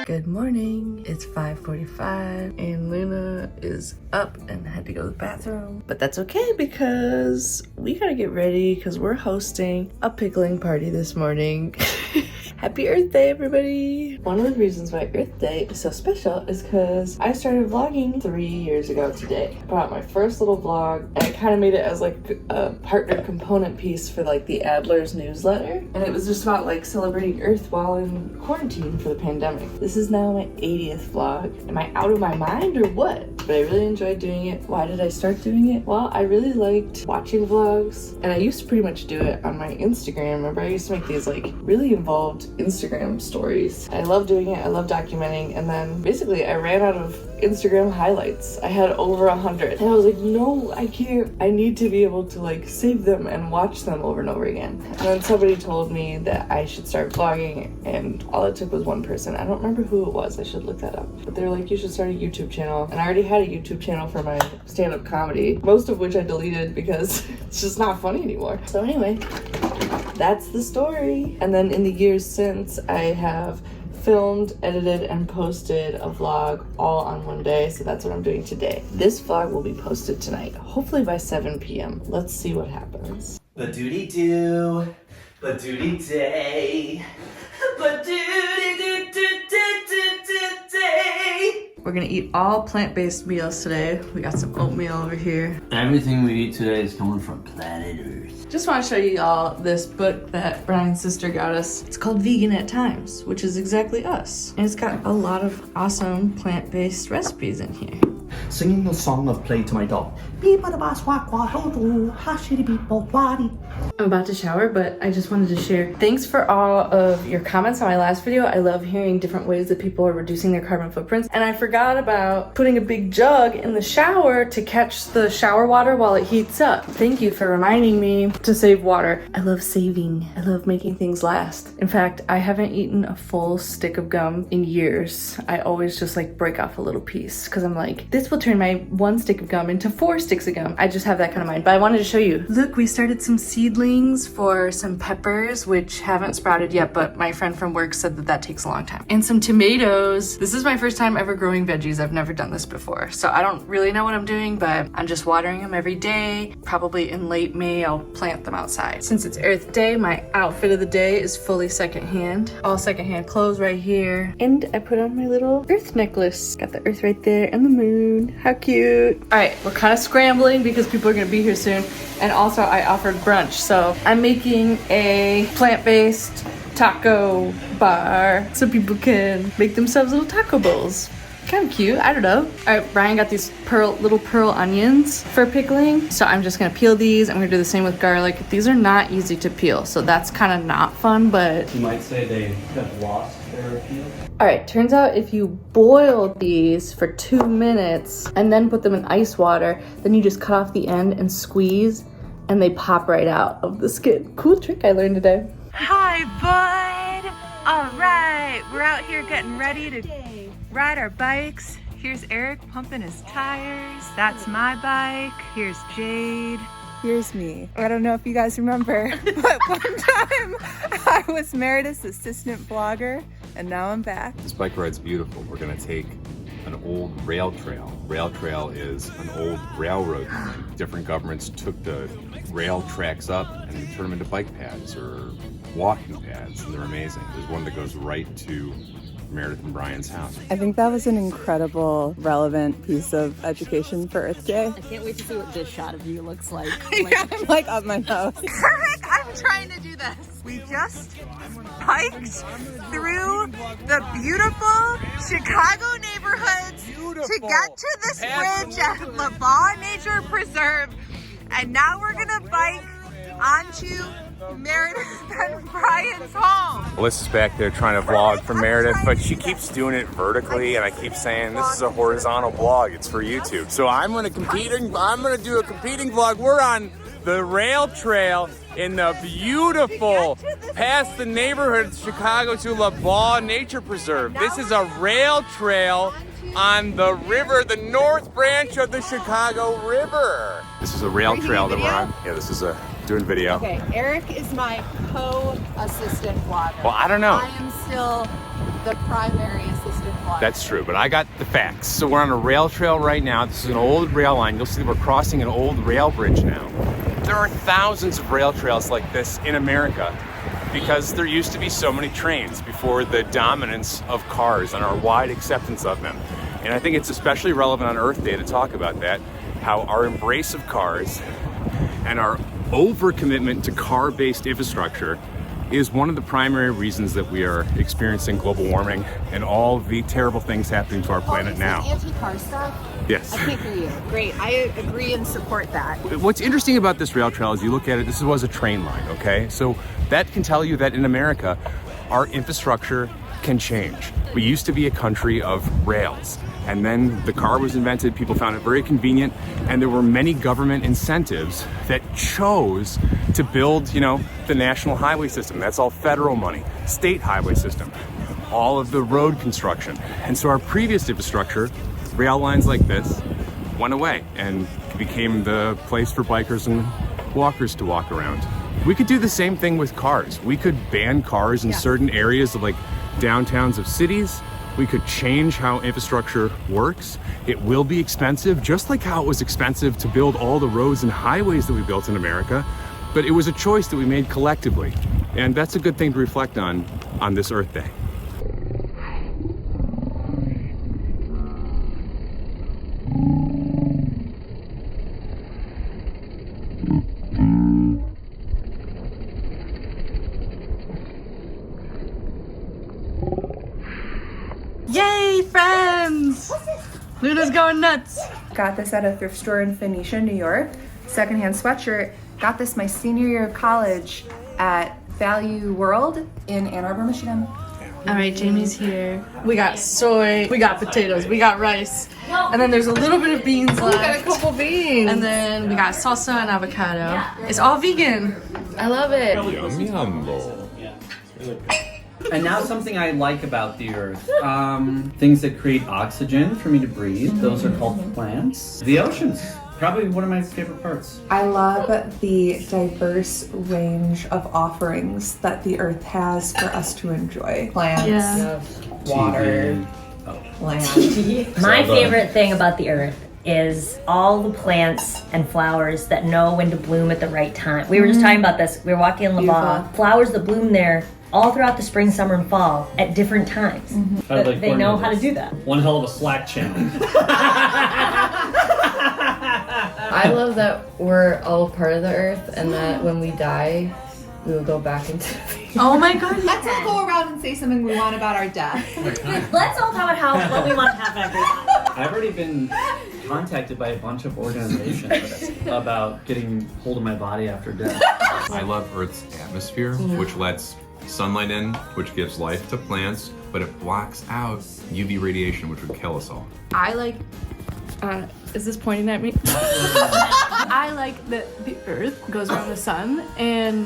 Good morning. It's 5:45 and Luna is up and had to go to the bathroom. But that's okay because we gotta get ready because we're hosting a pickling party this morning. Happy Earth Day, everybody! One of the reasons why Earth Day is so special is because I started vlogging 3 years ago today. I put out my first little vlog and I kind of made it as like a partner component piece for like the Adler's newsletter. And it was just about like celebrating Earth while in quarantine for the pandemic. This is now my 80th vlog. Am I out of my mind or what? But I really enjoyed doing it. Why did I start doing it? Well, I really liked watching vlogs and I used to pretty much do it on my Instagram. Remember, I used to make these like really involved Instagram stories. I love doing it. I love documenting. And then basically I ran out of Instagram highlights. I had over 100 and I was like, no, I can't. I need to be able to like save them and watch them over and over again. And then somebody told me that I should start vlogging and all it took was one person. I don't remember who it was. I should look that up. But they were like, you should start a YouTube channel. And I already had a YouTube channel for my stand-up comedy, most of which I deleted because it's just not funny anymore. So anyway, that's the story. And then in the years since, I have filmed, edited, and posted a vlog all on one day, so that's what I'm doing today. This vlog will be posted tonight, hopefully by 7 p.m. Let's see what happens. The duty do, the duty day, the duty do day. We're gonna eat all plant-based meals today. We got some oatmeal over here. Everything we eat today is coming from planet Earth. Just want to show you all this book that Brian's sister got us. It's called Vegan at Times, which is exactly us. And it's got a lot of awesome plant-based recipes in here. Singing the song of play to my dog. I'm about to shower, but I just wanted to share. Thanks for all of your comments on my last video. I love hearing different ways that people are reducing their carbon footprints. And I forgot about putting a big jug in the shower to catch the shower water while it heats up. Thank you for reminding me to save water. I love saving. I love making things last. In fact, I haven't eaten a full stick of gum in years. I always just like break off a little piece because I'm like, this will turn my 1 stick of gum into 4 sticks of gum. I just have that kind of mind. But I wanted to show you. Look, we started some seedlings for some peppers, which haven't sprouted yet, but my friend from work said that that takes a long time. And some tomatoes. This is my first time ever growing veggies. I've never done this before. So I don't really know what I'm doing, but I'm just watering them every day. Probably in late May, I'll plant them outside. Since it's Earth Day, my outfit of the day is fully secondhand. All secondhand clothes right here. And I put on my little earth necklace. Got the earth right there and the moon. How cute. All right, we're kind of scrambling because people are gonna be here soon. And also I offered brunch. So I'm making a plant-based taco bar so people can make themselves little taco bowls. Kind of cute, I don't know. All right, Brian got these little pearl onions for pickling. So I'm just gonna peel these. I'm gonna do the same with garlic. These are not easy to peel, so that's kind of not fun, but. You might say they have lost their appeal. All right, turns out if you boil these for 2 minutes and then put them in ice water, then you just cut off the end and squeeze and they pop right out of the skin. Cool trick I learned today. Hi, bud. All right, we're out here getting ready to ride our bikes. Here's Eric pumping his tires. That's my bike. Here's Jade. Here's me. I don't know if you guys remember, but one time I was Meredith's assistant vlogger, and now I'm back. This bike ride's beautiful. We're gonna take an old rail trail. Rail trail is an old railroad. Different governments took the rail tracks up and turned them into bike paths or walking paths, and they're amazing. There's one that goes right to Meredith and Brian's house. I think that was an incredible, relevant piece of education for Earth Day. I can't wait to see what this shot of you looks like. Yeah, I'm like up my nose. Eric, I'm trying to do this. We just hiked through the beautiful Chicago neighborhoods to get to this bridge at LaVaugh Nature Preserve. And now we're gonna bike onto Meredith and Brian's home. Alyssa's back there trying to vlog for Meredith, but she keeps doing it vertically, and I keep saying this is a horizontal vlog. It's for YouTube. So I'm gonna do a competing vlog. We're on the rail trail in the beautiful, past the neighborhood of Chicago to LaVaugh Nature Preserve. This is a rail trail on the river, the North Branch of the Chicago River. This is a rail trail that we're on. Yeah, this is doing video. Okay, Eric is my co-assistant vlogger. Well, I don't know. I am still the primary assistant That's true, but I got the facts. So we're on a rail trail right now. This is an old rail line. You'll see that we're crossing an old rail bridge now. There are thousands of rail trails like this in America because there used to be so many trains before the dominance of cars and our wide acceptance of them. And I think it's especially relevant on Earth Day to talk about that, how our embrace of cars and our overcommitment to car-based infrastructure is one of the primary reasons that we are experiencing global warming and all the terrible things happening to our planet now. Anti-car stuff? Yes. I can't hear you. Great. I agree and support that. What's interesting about this rail trail is you look at it, this was a train line, okay? So that can tell you that in America, our infrastructure can change. We used to be a country of rails, and then the car was invented, people found it very convenient, and there were many government incentives that chose to build, the national highway system. That's all federal money. State highway system, all of the road construction. And so our previous infrastructure, rail lines like this, went away and became the place for bikers and walkers to walk around. We could do the same thing with cars. We could ban cars in certain areas of downtowns of cities. We could change how infrastructure works. It will be expensive, just like how it was expensive to build all the roads and highways that we built in America, but it was a choice that we made collectively. And that's a good thing to reflect on this Earth Day. Yay, friends! Luna's going nuts. Got this at a thrift store in Phoenicia, New York. Secondhand sweatshirt. Got this my senior year of college at Value World in Ann Arbor, Michigan. All right, Jamie's here. We got soy, we got potatoes, we got rice, and then there's a little bit of beans left. We got a couple beans. And then we got salsa and avocado. It's all vegan. I love it. And now something I like about the Earth. Things that create oxygen for me to breathe. Those are called plants. The oceans. Probably one of my favorite parts. I love the diverse range of offerings that the Earth has for us to enjoy. Plants, water, land. My favorite thing about the Earth is all the plants and flowers that know when to bloom at the right time. We were just talking about this. We were walking in Laval. Flowers that bloom there all throughout the spring, summer, and fall at different times. They know how to do that. One hell of a Slack channel. I love that we're all part of the Earth and that when we die, we will go back into the Oh my god. Let's all go around and say something we want about our death. Let's all talk about what we want to have every time. I've already been contacted by a bunch of organizations about getting hold of my body after death. I love Earth's atmosphere, which lets sunlight in, which gives life to plants, but it blocks out UV radiation, which would kill us all. I like, is this pointing at me? I like that the Earth goes around the sun and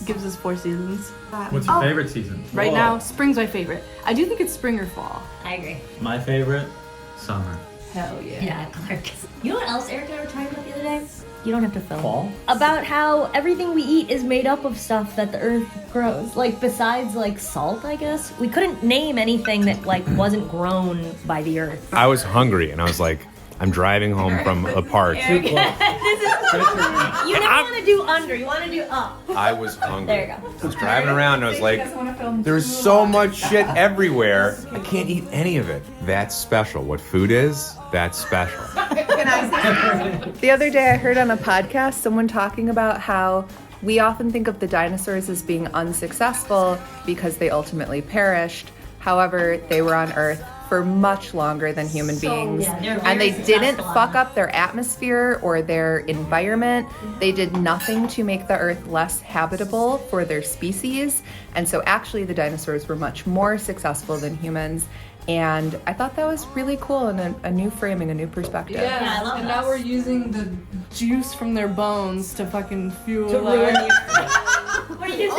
gives us 4 seasons. What's your favorite season? Right now, spring's my favorite. I do think it's spring or fall. I agree. My favorite, summer. Hell yeah. Yeah, Clark. You know what else Eric and I were talking about the other day? You don't have to film. Fall? About how everything we eat is made up of stuff that the Earth grows. Besides salt, I guess. We couldn't name anything that wasn't grown by the Earth. I was hungry and I was like, I'm driving home from a park. You never want to do under, you want to do up. I was hungry. There you go. I was driving around and I was like, there's so much shit everywhere. I can't eat any of it. That's special. What food is, that's special. The other day I heard on a podcast someone talking about how we often think of the dinosaurs as being unsuccessful because they ultimately perished. However, they were on Earth for much longer than human beings. And they didn't fuck up their atmosphere or their environment. They did nothing to make the Earth less habitable for their species. And so actually the dinosaurs were much more successful than humans. And I thought that was really cool and a new framing, a new perspective. Yeah, I love and that. now we're using the juice from their bones to fucking fuel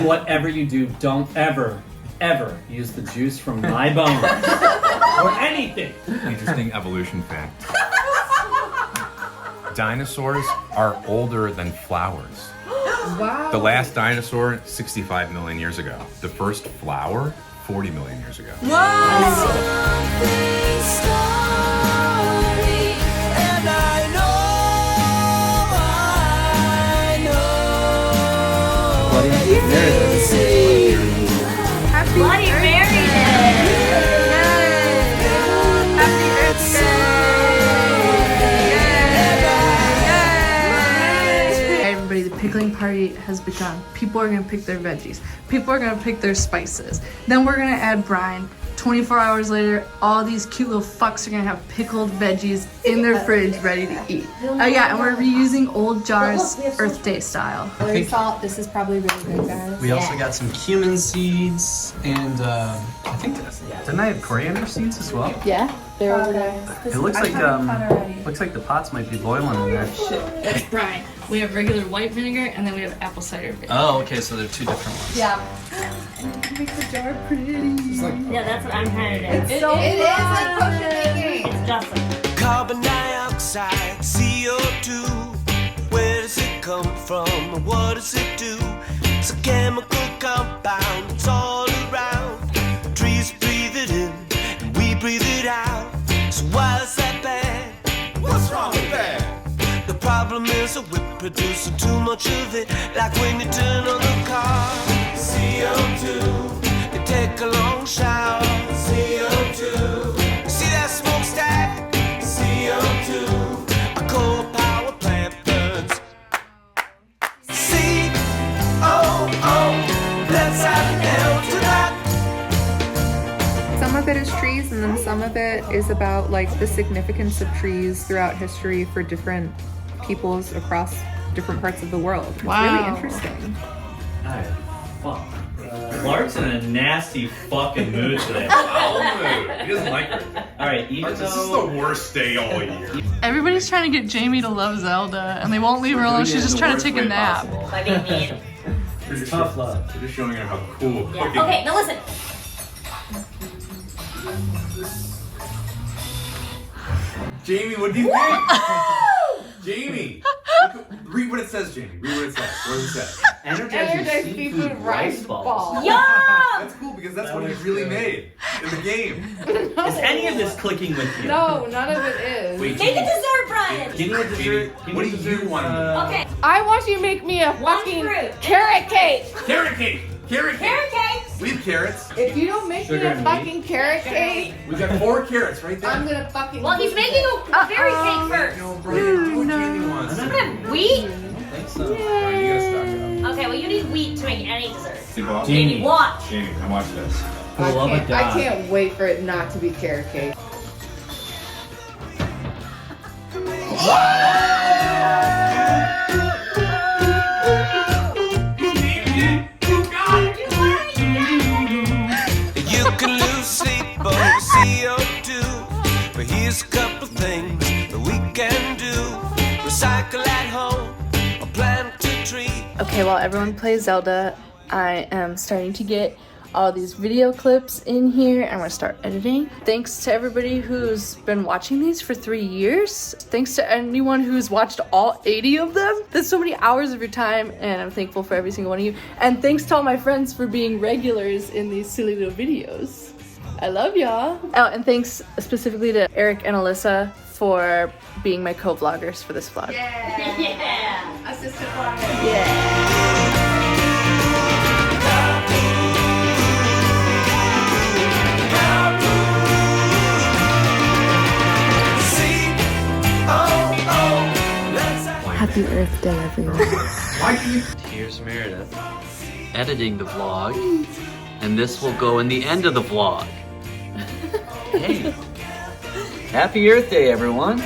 Whatever you do, don't ever use the juice from my bones or anything. Interesting evolution fact. Dinosaurs are older than flowers. Wow. The last dinosaur, 65 million years ago. The first flower, 40 million years ago. Bloody Meredith! Happy Earth Day! Hey everybody, the pickling party has begun. People are gonna pick their veggies. People are gonna pick their spices. Then we're gonna add brine. 24 hours later, all these cute little fucks are gonna have pickled veggies in their fridge ready to eat. Oh yeah, and we're reusing old jars Earth Day style. Celery salt, this is probably really good, guys. We also got some cumin seeds and I think didn't I have coriander seeds as well? Yeah, they're over there. It looks like the pots might be boiling in there. That's brine. We have regular white vinegar and then we have apple cider vinegar. Oh, okay, so they're two different ones. Yeah. Make the jar pretty. Yeah, that's what I'm trying to do. It is like potion making. It's just like Carbon dioxide, CO2. Where does it come from? What does it do? It's a chemical compound. It's all around. Trees breathe it in, and we breathe it out. So why is that bad? What's wrong with that? The problem is that we're producing too much of it. Like when you turn on the car. CO2. You take a long shower. CO2. You see that smokestack? CO2. A coal power plant burns. C-O-O. Let's add an L to that. Some of it is trees, and then some of it is about like the significance of trees throughout history for different peoples across different parts of the world. It's really interesting. Alright, fuck. Clark's in a nasty fucking mood today. He doesn't like it. Alright, even This is the worst day all year. Everybody's trying to get Jamie to love Zelda and they won't leave her alone. She's just trying to take a nap. by being mean. It's tough love. You're just showing her how cool Yeah. cooking Okay, now listen. Jamie, what do you think? Jamie! Read what it says, Jamie. Read what it says. What does it say? Energized seafood rice balls. Yum! That's cool because that's what he really made in the game. Is any of this clicking with you? No, none of it is. Wait, Make a dessert, Brian! give me a dessert. What do you want? Okay, I want you to make me a one fucking fruit. carrot cake. Carrot cake! Carrot cake! Carrot cakes! We have carrots. If you don't make me Sugar a and fucking carrot cake, We got 4 carrots right there. I'm gonna fucking. Well, he's making a berry cake first. No, Brian, what Jamie wants. What about wheat? I think so. Alright, you gotta stock it Okay, well you need wheat to make any dessert. up. Jamie. Watch. Jamie, come watch this. For the love of I God. can't wait for it not to be carrot cake. You can lose sleep over CO2, but here's a couple things that we can do. Recycle at home or plant a tree. Okay, while everyone plays Zelda, I am starting to get all these video clips in here. I'm gonna start editing. Thanks to everybody who's been watching these for 3 years. Thanks to anyone who's watched all 80 of them. That's so many hours of your time, and I'm thankful for every single one of you. And thanks to all my friends for being regulars in these silly little videos. I love y'all. Oh, and thanks specifically to Eric and Alyssa for being my co-vloggers for this vlog. Yeah. Assistant vlogger. Yeah. Happy Earth Day, everyone. Here's Meredith editing the vlog, and this will go in the end of the vlog. Hey, happy Earth Day, everyone.